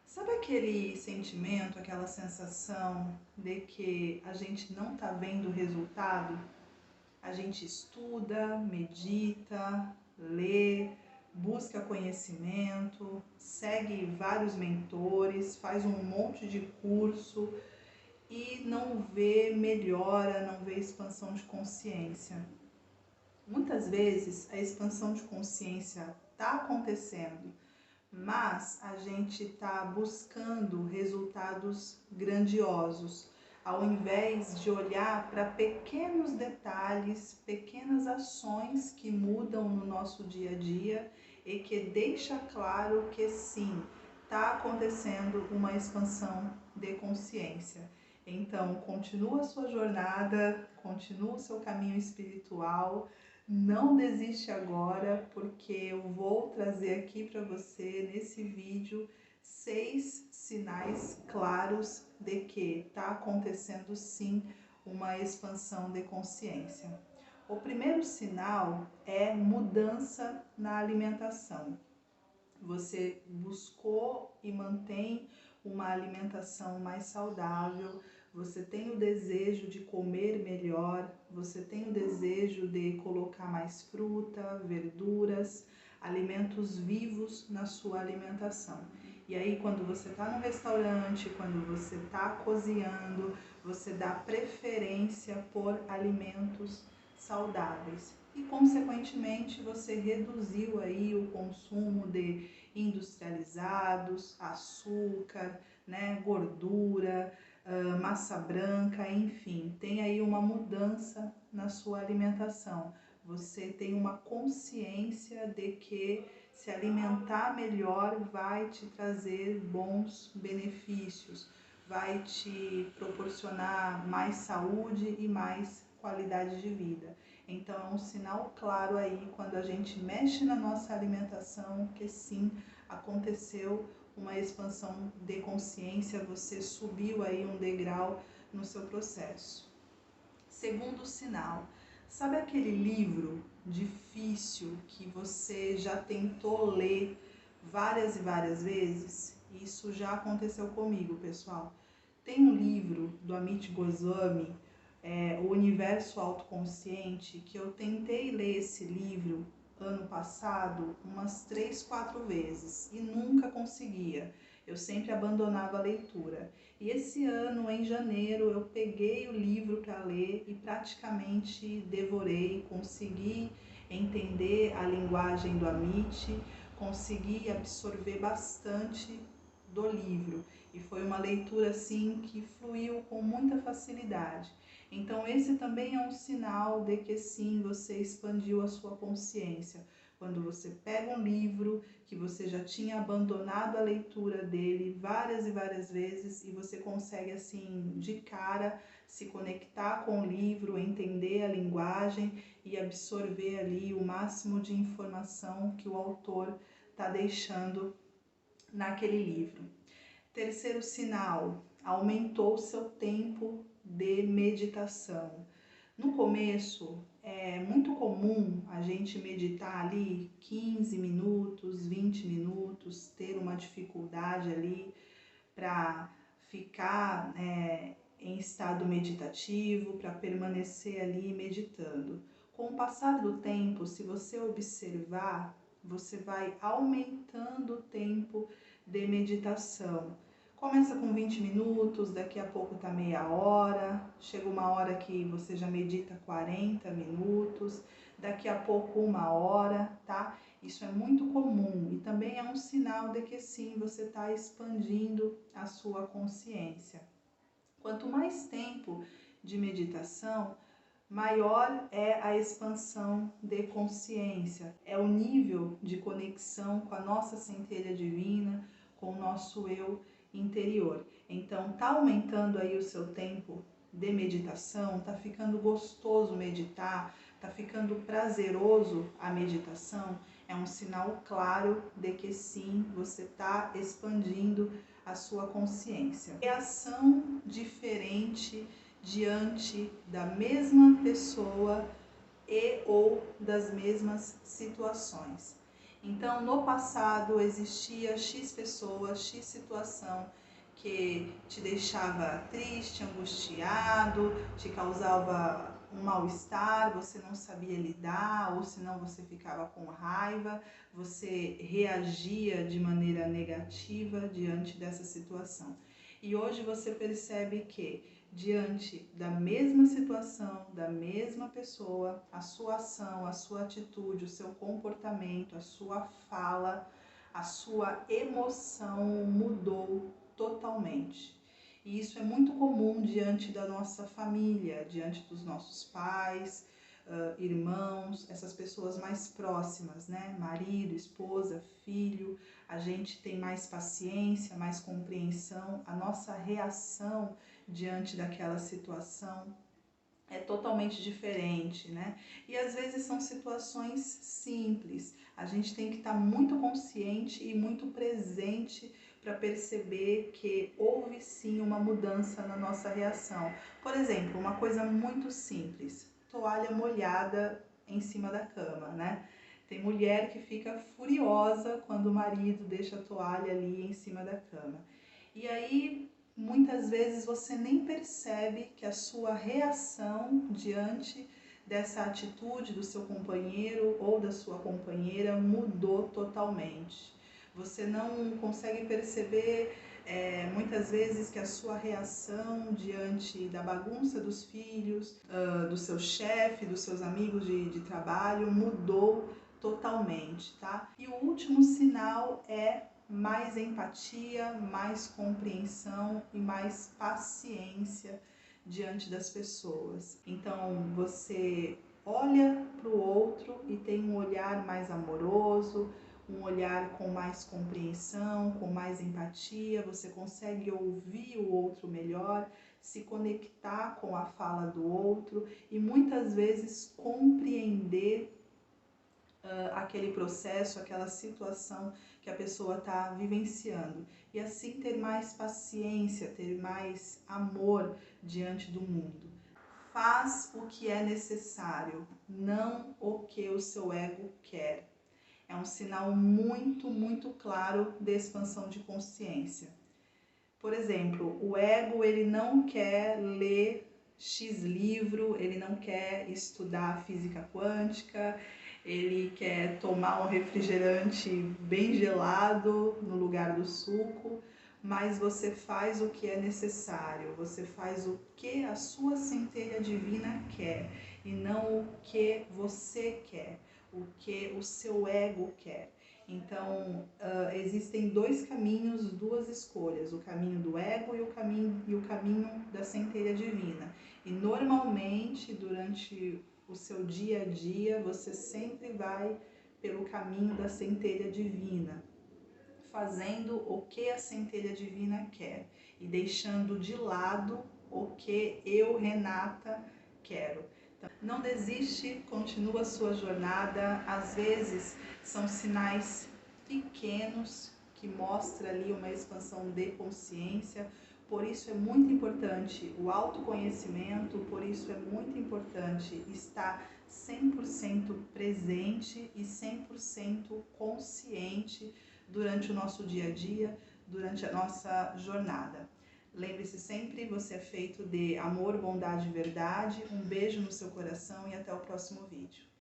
Sabe aquele sentimento, aquela sensação de que a gente não está vendo o resultado? A gente estuda, medita, lê, busca conhecimento, segue vários mentores, faz um monte de curso e não vê melhora, não vê expansão de consciência. Muitas vezes a expansão de consciência está acontecendo, mas a gente está buscando resultados grandiosos, ao invés de olhar para pequenos detalhes, pequenas ações que mudam no nosso dia a dia e que deixa claro que sim, está acontecendo uma expansão de consciência. Então, continua a sua jornada, continua o seu caminho espiritual. Não desiste agora, porque eu vou trazer aqui para você nesse vídeo 6 sinais claros de que está acontecendo sim uma expansão de consciência. O primeiro sinal é mudança na alimentação. Você buscou e mantém uma alimentação mais saudável, você tem o desejo de comer melhor, você tem o desejo de colocar mais fruta, verduras, alimentos vivos na sua alimentação. E aí, quando você está no restaurante, quando você está cozinhando, você dá preferência por alimentos saudáveis. E, consequentemente, você reduziu aí o consumo de industrializados, açúcar, né, gordura, massa branca, enfim, tem aí uma mudança na sua alimentação. Você tem uma consciência de que se alimentar melhor vai te trazer bons benefícios, vai te proporcionar mais saúde e mais qualidade de vida. Então é um sinal claro aí quando a gente mexe na nossa alimentação que sim, aconteceu uma expansão de consciência, você subiu aí um degrau no seu processo. Segundo sinal, sabe aquele livro difícil que você já tentou ler várias e várias vezes? Isso já aconteceu comigo, pessoal. Tem um livro do Amit Goswami, O Universo Autoconsciente, que eu tentei ler esse livro ano passado umas 3, 4 vezes e nunca conseguia. Eu sempre abandonava a leitura. E esse ano, em janeiro, eu peguei o livro para ler e praticamente devorei, consegui entender a linguagem do Amit, consegui absorver bastante do livro. E foi uma leitura assim que fluiu com muita facilidade. Então esse também é um sinal de que sim, você expandiu a sua consciência. Quando você pega um livro que você já tinha abandonado a leitura dele várias e várias vezes e você consegue assim de cara se conectar com o livro, entender a linguagem e absorver ali o máximo de informação que o autor está deixando naquele livro. Terceiro sinal, aumentou o seu tempo de meditação. No começo é muito comum a gente meditar ali 15 minutos, 20 minutos, ter uma dificuldade ali para ficar em estado meditativo, para permanecer ali meditando. Com o passar do tempo, se você observar, você vai aumentando o tempo de meditação. Começa com 20 minutos, daqui a pouco tá meia hora, chega uma hora que você já medita 40 minutos, daqui a pouco 1 hora, tá? Isso é muito comum e também é um sinal de que sim, você está expandindo a sua consciência. Quanto mais tempo de meditação, maior é a expansão de consciência, é o nível de conexão com a nossa centelha divina, com o nosso eu interior. Então, tá aumentando aí o seu tempo de meditação, tá ficando gostoso meditar, tá ficando prazeroso a meditação, é um sinal claro de que sim, você tá expandindo a sua consciência. Reação diferente diante da mesma pessoa e ou das mesmas situações. Então, no passado existia X pessoa, X situação que te deixava triste, angustiado, te causava um mal-estar, você não sabia lidar, ou senão você ficava com raiva, você reagia de maneira negativa diante dessa situação. E hoje você percebe que, diante da mesma situação, da mesma pessoa, a sua ação, a sua atitude, o seu comportamento, a sua fala, a sua emoção mudou totalmente. E isso é muito comum diante da nossa família, diante dos nossos pais, irmãos, essas pessoas mais próximas, né? Marido, esposa, filho. A gente tem mais paciência, mais compreensão, a nossa reação diante daquela situação é totalmente diferente, né? E às vezes são situações simples. A gente tem que estar muito consciente e muito presente para perceber que houve sim uma mudança na nossa reação. Por exemplo, uma coisa muito simples: toalha molhada em cima da cama, né? Tem mulher que fica furiosa quando o marido deixa a toalha ali em cima da cama. E aí, muitas vezes você nem percebe que a sua reação diante dessa atitude do seu companheiro ou da sua companheira mudou totalmente. Você não consegue perceber muitas vezes que a sua reação diante da bagunça dos filhos, do seu chefe, dos seus amigos de trabalho mudou totalmente, tá? E o último sinal é mais empatia, mais compreensão e mais paciência diante das pessoas. Então você olha para o outro e tem um olhar mais amoroso, um olhar com mais compreensão, com mais empatia, você consegue ouvir o outro melhor, se conectar com a fala do outro e muitas vezes compreender aquele processo, aquela situação que a pessoa está vivenciando. E assim ter mais paciência, ter mais amor diante do mundo. Faz o que é necessário, não o que o seu ego quer. É um sinal muito, muito claro de expansão de consciência. Por exemplo, o ego ele não quer ler X livro, ele não quer estudar física quântica, ele quer tomar um refrigerante bem gelado no lugar do suco, mas você faz o que é necessário, você faz o que a sua centelha divina quer e não o que você quer, o que o seu ego quer. Então, existem dois caminhos, duas escolhas, o caminho do ego e o caminho da centelha divina. E normalmente, durante o seu dia a dia, você sempre vai pelo caminho da centelha divina, fazendo o que a centelha divina quer e deixando de lado o que eu, Renata, quero. Então, não desiste, continua a sua jornada. Às vezes são sinais pequenos que mostram ali uma expansão de consciência. Por isso é muito importante o autoconhecimento, por isso é muito importante estar 100% presente e 100% consciente durante o nosso dia a dia, durante a nossa jornada. Lembre-se sempre, você é feito de amor, bondade e verdade. Um beijo no seu coração e até o próximo vídeo.